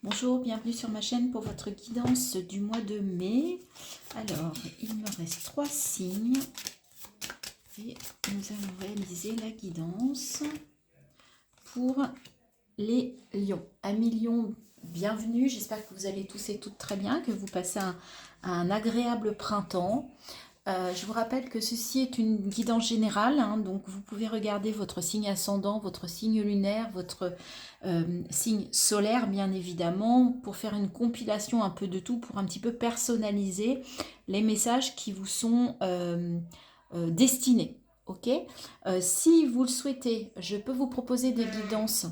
Bonjour, bienvenue sur ma chaîne pour votre guidance du mois de mai. Alors, il me reste 3 signes et nous allons réaliser la guidance pour les lions. Amis lions, bienvenue, j'espère que vous allez tous et toutes très bien, que vous passez un agréable printemps. Je vous rappelle que ceci est une guidance générale, hein, donc vous pouvez regarder votre signe ascendant, votre signe lunaire, votre signe solaire bien évidemment, pour faire une compilation un peu de tout, pour un petit peu personnaliser les messages qui vous sont destinés. Ok, si vous le souhaitez, je peux vous proposer des guidances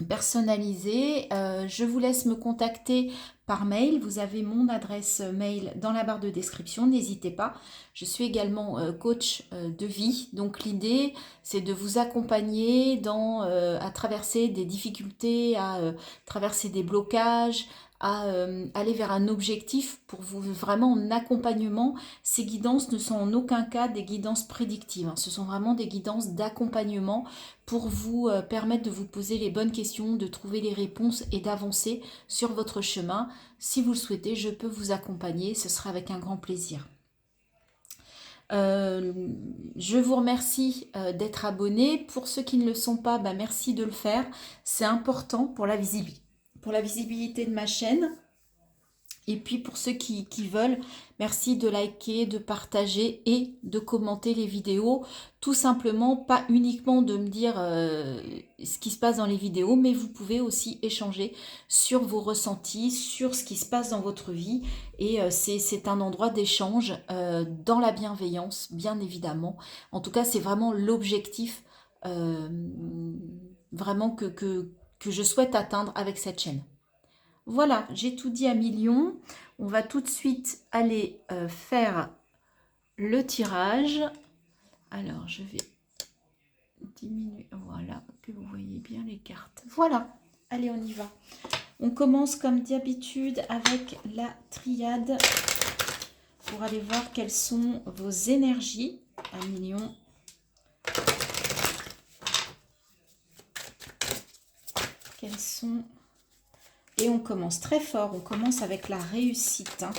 personnalisé. Je vous laisse me contacter par mail. Vous avez mon adresse mail dans la barre de description, n'hésitez pas. Je suis également coach de vie. Donc l'idée, c'est de vous accompagner à traverser des difficultés, à traverser des blocages, à aller vers un objectif pour vous vraiment en accompagnement. Ces guidances ne sont en aucun cas des guidances prédictives, hein. Ce sont vraiment des guidances d'accompagnement pour vous permettre de vous poser les bonnes questions, de trouver les réponses et d'avancer sur votre chemin. Si vous le souhaitez, je peux vous accompagner, ce sera avec un grand plaisir. Je vous remercie d'être abonné. Pour ceux qui ne le sont pas, merci de le faire. C'est important pour la visibilité de ma chaîne. Et puis pour ceux qui veulent, merci de liker, de partager et de commenter les vidéos. Tout simplement, pas uniquement de me dire ce qui se passe dans les vidéos, mais vous pouvez aussi échanger sur vos ressentis, sur ce qui se passe dans votre vie. Et c'est un endroit d'échange dans la bienveillance, bien évidemment. En tout cas, c'est vraiment l'objectif vraiment que je souhaite atteindre avec cette chaîne. Voilà, j'ai tout dit à millions. On va tout de suite aller faire le tirage. Alors, je vais diminuer, voilà, que vous voyez bien les cartes. Voilà, allez, on y va. On commence comme d'habitude avec la triade pour aller voir quelles sont vos énergies à millions. Quelles sont... Et on commence très fort, on commence avec la réussite. Hein.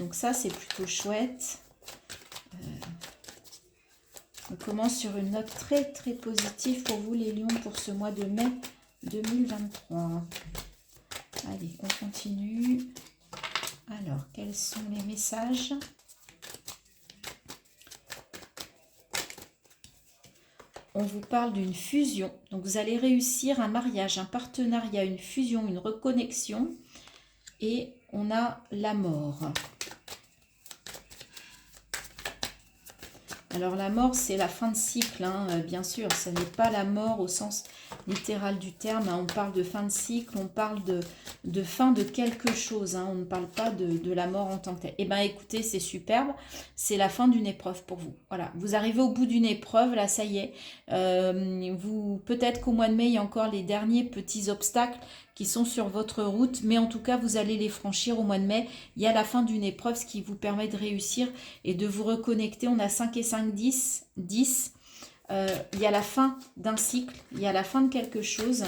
Donc ça, c'est plutôt chouette. On commence sur une note très très positive pour vous les lions pour ce mois de mai 2023. Allez, on continue. Alors, quels sont les messages ? On vous parle d'une fusion. Donc, vous allez réussir un mariage, un partenariat, une fusion, une reconnexion. Et on a la mort. Alors, la mort, c'est la fin de cycle, hein, bien sûr. Ce n'est pas la mort au sens littéral du terme. Hein. On parle de fin de cycle, on parle de fin de quelque chose. Hein. On ne parle pas de la mort en tant que telle. Eh bien, écoutez, c'est superbe. C'est la fin d'une épreuve pour vous. Voilà, vous arrivez au bout d'une épreuve. Là, ça y est. Peut-être qu'au mois de mai, il y a encore les derniers petits obstacles qui sont sur votre route. Mais en tout cas, vous allez les franchir au mois de mai. Il y a la fin d'une épreuve, ce qui vous permet de réussir et de vous reconnecter. On a 5 et 5, 10. 10. Il y a la fin d'un cycle, il y a la fin de quelque chose.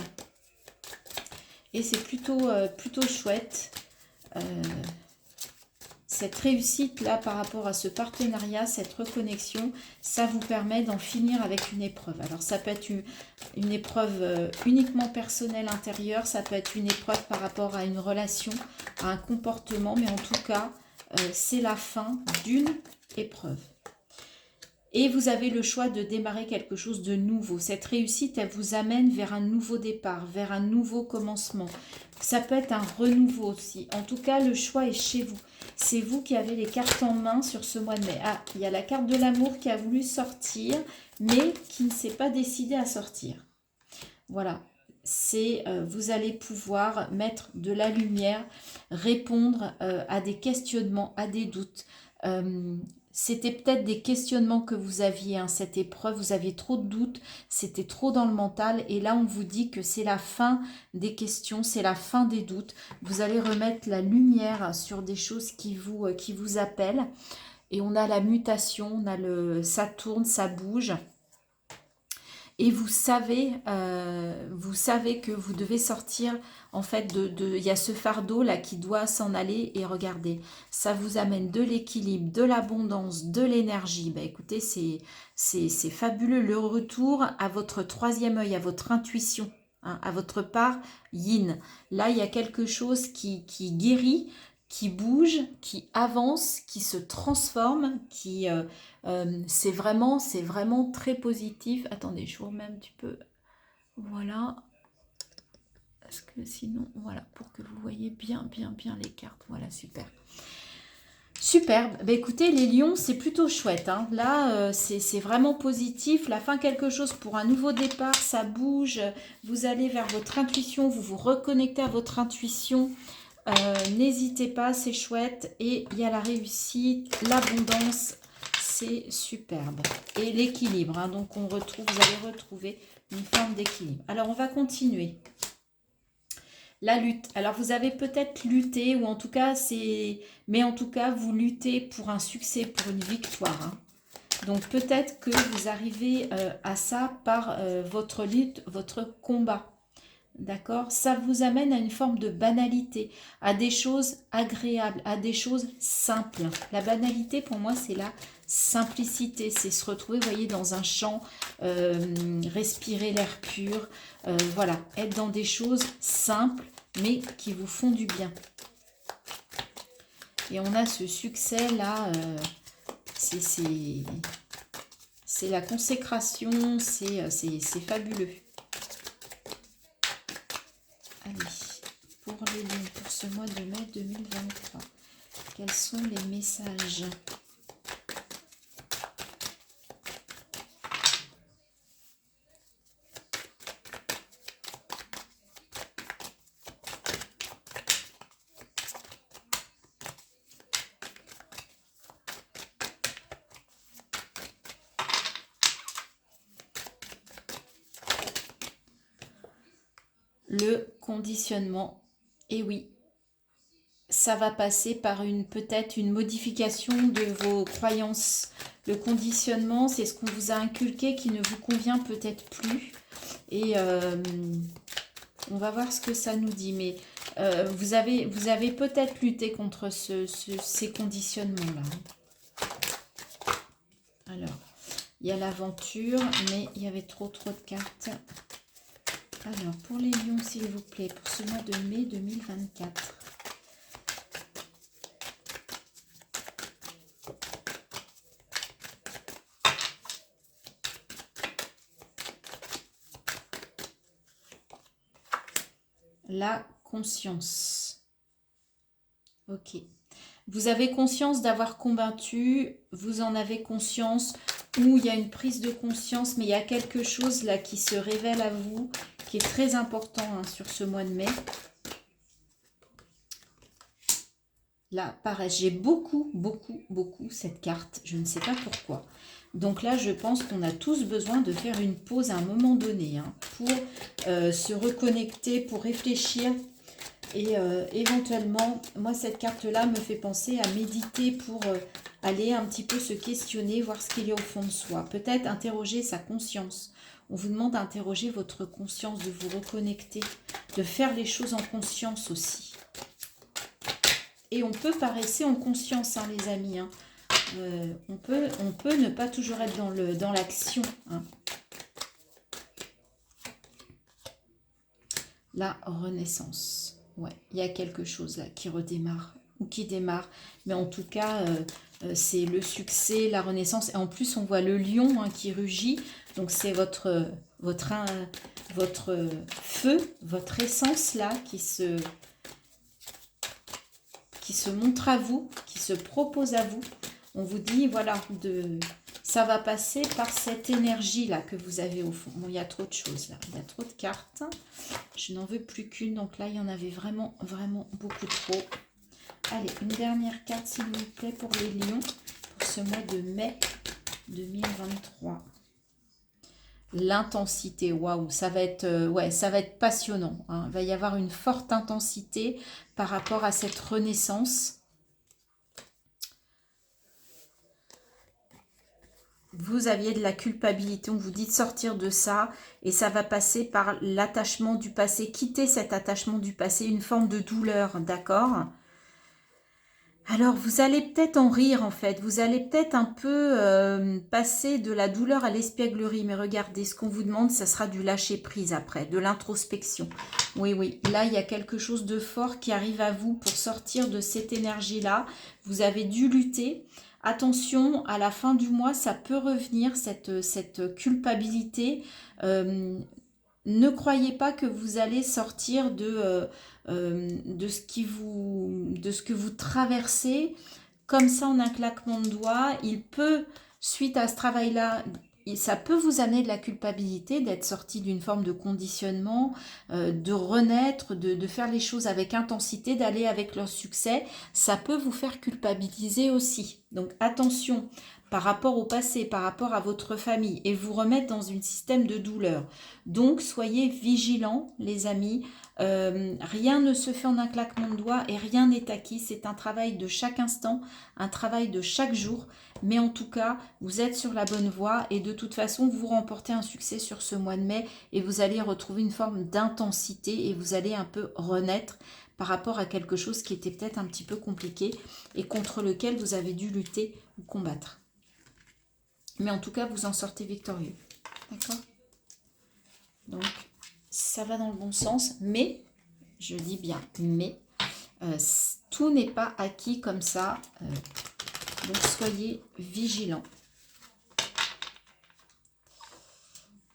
Et c'est plutôt chouette. Cette réussite-là par rapport à ce partenariat, cette reconnexion, ça vous permet d'en finir avec une épreuve. Alors ça peut être une épreuve uniquement personnelle intérieure, ça peut être une épreuve par rapport à une relation, à un comportement, mais en tout cas, c'est la fin d'une épreuve. Et vous avez le choix de démarrer quelque chose de nouveau. Cette réussite, elle vous amène vers un nouveau départ, vers un nouveau commencement. Ça peut être un renouveau aussi. En tout cas, le choix est chez vous. C'est vous qui avez les cartes en main sur ce mois de mai. Ah, il y a la carte de l'amour qui a voulu sortir, mais qui ne s'est pas décidé à sortir. Voilà. Vous allez pouvoir mettre de la lumière, répondre à des questionnements, à des doutes. C'était peut-être des questionnements que vous aviez, hein, cette épreuve, vous aviez trop de doutes, c'était trop dans le mental. Et là, on vous dit que c'est la fin des questions, c'est la fin des doutes. Vous allez remettre la lumière sur des choses qui vous appellent. Et on a la mutation, ça tourne, ça bouge. et vous savez que vous devez sortir, en fait, il y a ce fardeau là qui doit s'en aller, et regardez, ça vous amène de l'équilibre, de l'abondance, de l'énergie. Bah, écoutez, c'est fabuleux, le retour à votre troisième œil, à votre intuition, hein, à votre part yin. Là, il y a quelque chose qui guérit, qui bouge, qui avance, qui se transforme, c'est vraiment très positif. Attendez, je vous remets un petit peu, voilà, parce que sinon, voilà, pour que vous voyez bien les cartes, voilà, super. Superbe. Bah, écoutez, les lions, c'est plutôt chouette, hein. Là, c'est vraiment positif. La fin, quelque chose pour un nouveau départ, ça bouge. Vous allez vers votre intuition, vous vous reconnectez à votre intuition. N'hésitez pas, c'est chouette. Et il y a la réussite, l'abondance, c'est superbe. Et l'équilibre, hein. Donc vous allez retrouver une forme d'équilibre. Alors, on va continuer. La lutte. Alors, vous avez peut-être lutté, ou en tout cas, vous luttez pour un succès, pour une victoire, hein. Donc, peut-être que vous arrivez à ça par votre lutte, votre combat. D'accord? Ça vous amène à une forme de banalité, à des choses agréables, à des choses simples. La banalité, pour moi, c'est la simplicité. C'est se retrouver, vous voyez, dans un champ, respirer l'air pur. Voilà, être dans des choses simples, mais qui vous font du bien. Et on a ce succès-là, c'est la consécration, c'est fabuleux. Allez, pour les lignes, pour ce mois de mai 2023, quels sont les messages? Le conditionnement, et oui, ça va passer par peut-être une modification de vos croyances. Le conditionnement, c'est ce qu'on vous a inculqué qui ne vous convient peut-être plus. Et on va voir ce que ça nous dit. Mais vous avez peut-être lutté contre ces conditionnements-là. Alors, il y a l'aventure, mais il y avait trop de cartes. Alors, pour les lions, s'il vous plaît, pour ce mois de mai 2024. La conscience. Ok. Vous avez conscience d'avoir combattu, vous en avez conscience, ou il y a une prise de conscience, mais il y a quelque chose là qui se révèle à vous, qui est très important, hein, sur ce mois de mai. Là, pareil, j'ai beaucoup cette carte, je ne sais pas pourquoi. Donc là, je pense qu'on a tous besoin de faire une pause à un moment donné, hein, pour se reconnecter, pour réfléchir. Et éventuellement, moi, cette carte-là me fait penser à méditer pour aller un petit peu se questionner, voir ce qu'il y a au fond de soi. Peut-être interroger sa conscience. On vous demande d'interroger votre conscience, de vous reconnecter, de faire les choses en conscience aussi. Et on peut paresser en conscience, hein, les amis, hein. On peut ne pas toujours être dans l'action, hein. La renaissance. Ouais, il y a quelque chose là qui redémarre ou qui démarre. Mais en tout cas, c'est le succès, la renaissance. Et en plus, on voit le lion, hein, qui rugit. Donc, c'est votre feu, votre essence là qui se montre à vous, qui se propose à vous. On vous dit, voilà, ça va passer par cette énergie-là que vous avez au fond. Bon, il y a trop de choses là, il y a trop de cartes. Je n'en veux plus qu'une, donc là, il y en avait vraiment beaucoup trop. Allez, une dernière carte, s'il vous plaît, pour les lions, pour ce mois de mai 2023. L'intensité, waouh, ça va être passionnant, hein. Il va y avoir une forte intensité par rapport à cette renaissance. vous aviez de la culpabilité, on vous dit de sortir de ça, et ça va passer par l'attachement du passé, quitter cet attachement du passé, une forme de douleur, d'accord? Alors, vous allez peut-être en rire, en fait. Vous allez peut-être un peu passer de la douleur à l'espièglerie. Mais regardez, ce qu'on vous demande, ça sera du lâcher-prise après, de l'introspection. Oui, oui. Là, il y a quelque chose de fort qui arrive à vous pour sortir de cette énergie-là. Vous avez dû lutter. Attention, à la fin du mois, ça peut revenir, cette culpabilité. Ne croyez pas que vous allez sortir de ce que vous traversez comme ça en un claquement de doigts. Il peut, suite à ce travail-là, ça peut vous amener de la culpabilité, d'être sorti d'une forme de conditionnement, de renaître, de faire les choses avec intensité, d'aller avec leur succès. Ça peut vous faire culpabiliser aussi. Donc attention par rapport au passé, par rapport à votre famille, et vous remettre dans un système de douleur. Donc soyez vigilants, les amis. Rien ne se fait en un claquement de doigts et rien n'est acquis. C'est un travail de chaque instant, un travail de chaque jour. Mais en tout cas, vous êtes sur la bonne voie et de toute façon, vous remportez un succès sur ce mois de mai et vous allez retrouver une forme d'intensité et vous allez un peu renaître par rapport à quelque chose qui était peut-être un petit peu compliqué et contre lequel vous avez dû lutter ou combattre. Mais en tout cas, vous en sortez victorieux. D'accord ? Donc, ça va dans le bon sens, mais, je dis bien, mais, tout n'est pas acquis comme ça. Donc, soyez vigilants.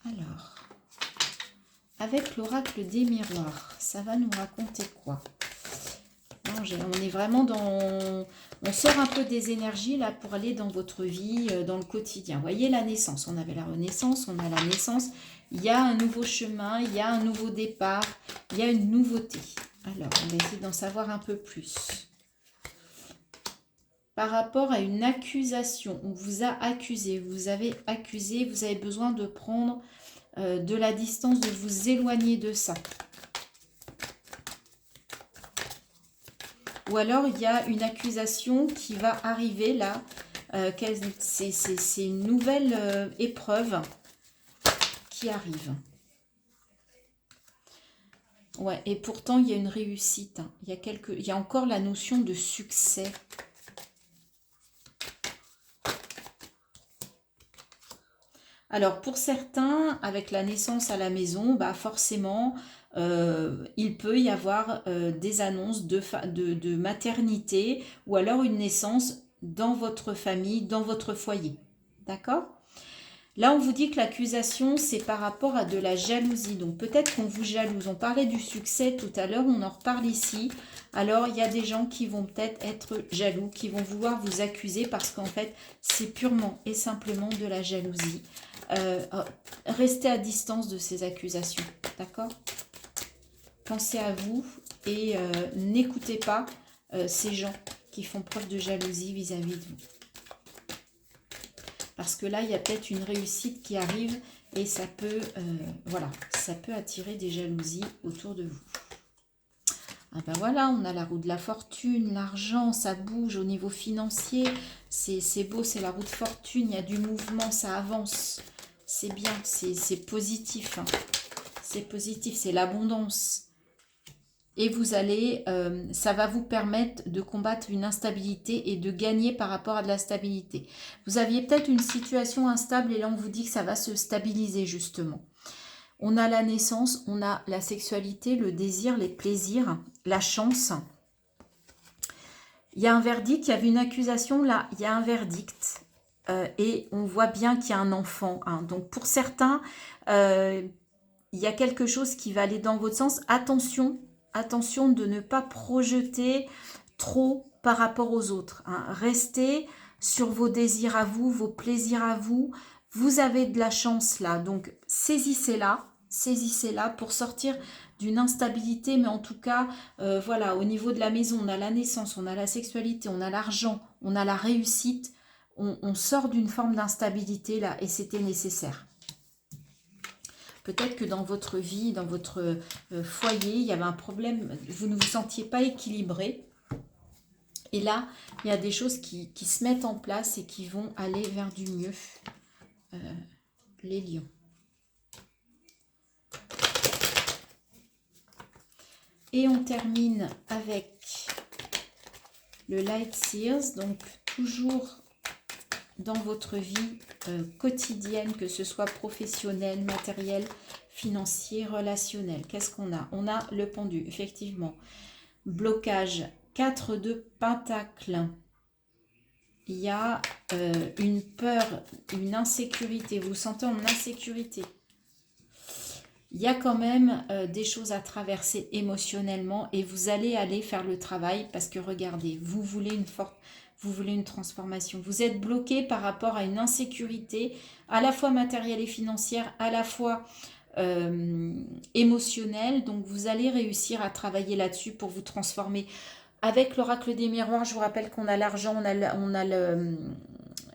Alors, avec l'oracle des miroirs, ça va nous raconter quoi? Non, on est vraiment dans... On sort un peu des énergies là pour aller dans votre vie, dans le quotidien. Vous voyez la naissance, on avait la renaissance, on a la naissance. Il y a un nouveau chemin, il y a un nouveau départ, il y a une nouveauté. Alors, on va essayer d'en savoir un peu plus. Par rapport à une accusation, on vous a accusé, vous avez accusé, vous avez besoin de prendre de la distance, de vous éloigner de ça. Ou alors, il y a une accusation qui va arriver là. C'est une nouvelle épreuve qui arrive. Ouais, et pourtant, il y a une réussite. Hein. Il y a encore la notion de succès. Alors, pour certains, avec la naissance à la maison, bah forcément... il peut y avoir des annonces de maternité ou alors une naissance dans votre famille, dans votre foyer. D'accord ? Là, on vous dit que l'accusation, c'est par rapport à de la jalousie. Donc, peut-être qu'on vous jalouse. On parlait du succès tout à l'heure, on en reparle ici. Alors, il y a des gens qui vont peut-être être jaloux, qui vont vouloir vous accuser parce qu'en fait, c'est purement et simplement de la jalousie. Restez à distance de ces accusations. D'accord ? Pensez à vous et n'écoutez pas ces gens qui font preuve de jalousie vis-à-vis de vous. Parce que là, il y a peut-être une réussite qui arrive et ça peut, voilà, ça peut attirer des jalousies autour de vous. Ah ben voilà, on a la roue de la fortune, l'argent, ça bouge au niveau financier. C'est beau, c'est la roue de fortune, il y a du mouvement, ça avance. C'est bien, c'est positif. Hein. C'est positif, c'est l'abondance. Et vous allez, ça va vous permettre de combattre une instabilité et de gagner par rapport à de la stabilité. Vous aviez peut-être une situation instable et là on vous dit que ça va se stabiliser justement. On a la naissance, on a la sexualité, le désir, les plaisirs, la chance. Il y a un verdict, il y avait une accusation, là il y a un verdict. Et on voit bien qu'il y a un enfant. Hein. Donc pour certains, il y a quelque chose qui va aller dans votre sens. Attention de ne pas projeter trop par rapport aux autres. Hein. Restez sur vos désirs à vous, vos plaisirs à vous. Vous avez de la chance là, donc saisissez-la pour sortir d'une instabilité. Mais en tout cas, voilà, au niveau de la maison, on a la naissance, on a la sexualité, on a l'argent, on a la réussite. On sort d'une forme d'instabilité là et c'était nécessaire. Peut-être que dans votre vie, dans votre foyer, il y avait un problème, vous ne vous sentiez pas équilibré. Et là, il y a des choses qui se mettent en place et qui vont aller vers du mieux. les lions. Et on termine avec le Light Seers, donc toujours dans votre vie quotidienne, que ce soit professionnelle, matérielle, financier, relationnel. Qu'est-ce qu'on a? On a le pendu, effectivement. Blocage, 4 de pentacles. Il y a une peur, une insécurité. Vous vous sentez en insécurité. Il y a quand même des choses à traverser émotionnellement et vous allez aller faire le travail parce que regardez, vous voulez une transformation. Vous êtes bloqué par rapport à une insécurité à la fois matérielle et financière, à la fois émotionnelle. Donc vous allez réussir à travailler là-dessus pour vous transformer. Avec l'oracle des miroirs, je vous rappelle qu'on a l'argent, on a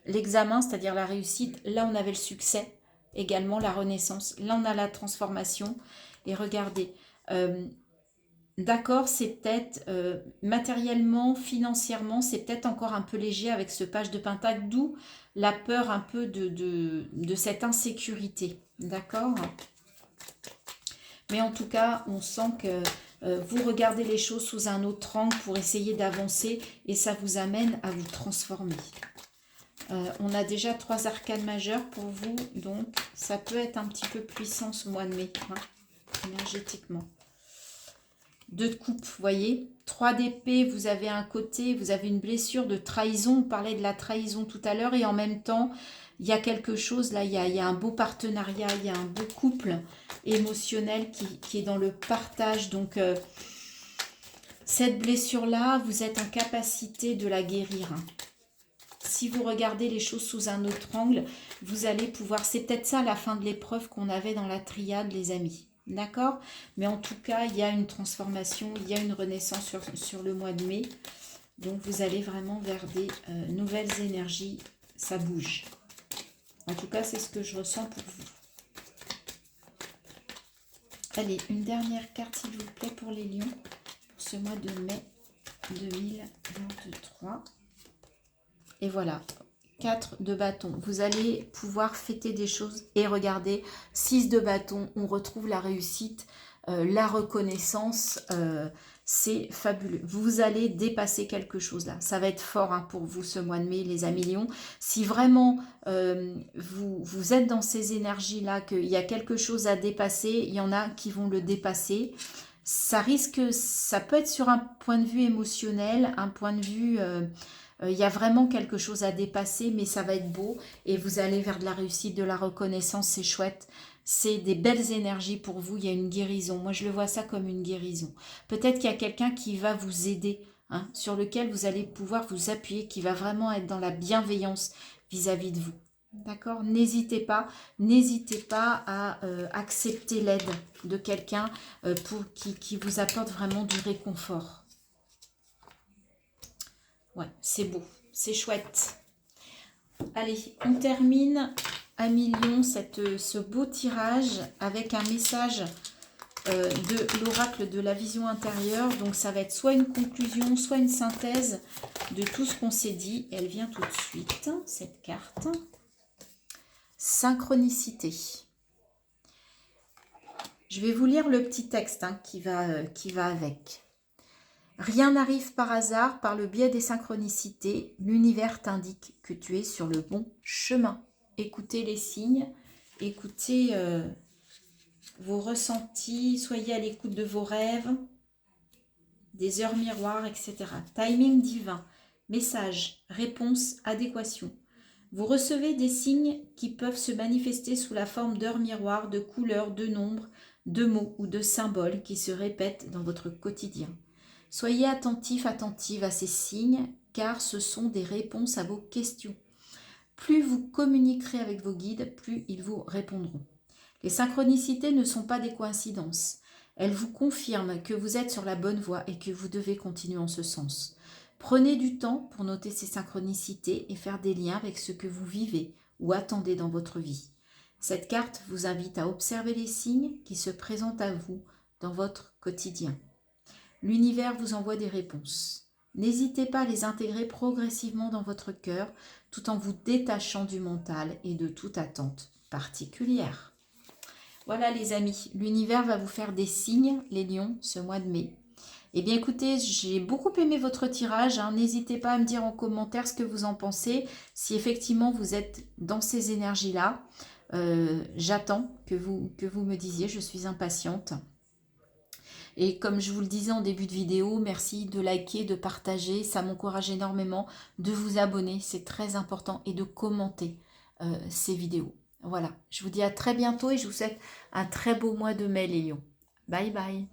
l'examen, c'est-à-dire la réussite. Là, on avait le succès. Également la renaissance. Là, on a la transformation. Et regardez, d'accord, c'est peut-être matériellement, financièrement, c'est peut-être encore un peu léger avec ce page de pentacle, d'où la peur un peu de cette insécurité. D'accord? Mais en tout cas, on sent que vous regardez les choses sous un autre angle pour essayer d'avancer et ça vous amène à vous transformer. On a déjà 3 arcanes majeures pour vous, donc ça peut être un petit peu puissant ce mois de mai, hein, énergétiquement. 2 de coupe, vous voyez, 3 d'épée, vous avez un côté, vous avez une blessure de trahison, on parlait de la trahison tout à l'heure, et en même temps, il y a quelque chose, là, il y a un beau partenariat, il y a un beau couple émotionnel qui est dans le partage, donc cette blessure-là, vous êtes en capacité de la guérir, hein. Si vous regardez les choses sous un autre angle, vous allez pouvoir... C'est peut-être ça la fin de l'épreuve qu'on avait dans la triade, les amis. D'accord? Mais en tout cas, il y a une transformation, il y a une renaissance sur le mois de mai. Donc, vous allez vraiment vers des nouvelles énergies. Ça bouge. En tout cas, c'est ce que je ressens pour vous. Allez, une dernière carte, s'il vous plaît, pour les lions. Pour ce mois de mai 2023. Et voilà, 4 de bâton. Vous allez pouvoir fêter des choses et regardez, 6 de bâton, on retrouve la réussite, la reconnaissance, c'est fabuleux. Vous allez dépasser quelque chose là. Ça va être fort hein, pour vous ce mois de mai, les amis lions. Si vraiment vous êtes dans ces énergies-là, qu'il y a quelque chose à dépasser, il y en a qui vont le dépasser. Ça peut être sur un point de vue émotionnel, un point de vue... il y a vraiment quelque chose à dépasser, mais ça va être beau et vous allez vers de la réussite, de la reconnaissance, c'est chouette. C'est des belles énergies pour vous, il y a une guérison. Moi, je le vois ça comme une guérison. Peut-être qu'il y a quelqu'un qui va vous aider, hein, sur lequel vous allez pouvoir vous appuyer, qui va vraiment être dans la bienveillance vis-à-vis de vous. D'accord? N'hésitez pas à accepter l'aide de quelqu'un qui vous apporte vraiment du réconfort. Ouais, c'est beau, c'est chouette. Allez, on termine à million ce beau tirage avec un message de l'oracle de la vision intérieure. Donc ça va être soit une conclusion, soit une synthèse de tout ce qu'on s'est dit. Elle vient tout de suite, cette carte. Synchronicité. Je vais vous lire le petit texte hein, qui va avec. Rien n'arrive par hasard, par le biais des synchronicités. L'univers t'indique que tu es sur le bon chemin. Écoutez les signes, écoutez vos ressentis, soyez à l'écoute de vos rêves, des heures miroirs, etc. Timing divin, message, réponse, adéquation. Vous recevez des signes qui peuvent se manifester sous la forme d'heures miroirs, de couleurs, de nombres, de mots ou de symboles qui se répètent dans votre quotidien. Soyez attentifs, attentives à ces signes, car ce sont des réponses à vos questions. Plus vous communiquerez avec vos guides, plus ils vous répondront. Les synchronicités ne sont pas des coïncidences. Elles vous confirment que vous êtes sur la bonne voie et que vous devez continuer en ce sens. Prenez du temps pour noter ces synchronicités et faire des liens avec ce que vous vivez ou attendez dans votre vie. Cette carte vous invite à observer les signes qui se présentent à vous dans votre quotidien. L'univers vous envoie des réponses. N'hésitez pas à les intégrer progressivement dans votre cœur, tout en vous détachant du mental et de toute attente particulière. Voilà les amis, l'univers va vous faire des signes, les lions, ce mois de mai. Eh bien écoutez, j'ai beaucoup aimé votre tirage, hein. N'hésitez pas à me dire en commentaire ce que vous en pensez, si effectivement vous êtes dans ces énergies-là. J'attends que vous me disiez, je suis impatiente. Et comme je vous le disais en début de vidéo, merci de liker, de partager, ça m'encourage énormément, de vous abonner, c'est très important, et de commenter ces vidéos. Voilà, je vous dis à très bientôt et je vous souhaite un très beau mois de mai les lions. Bye bye.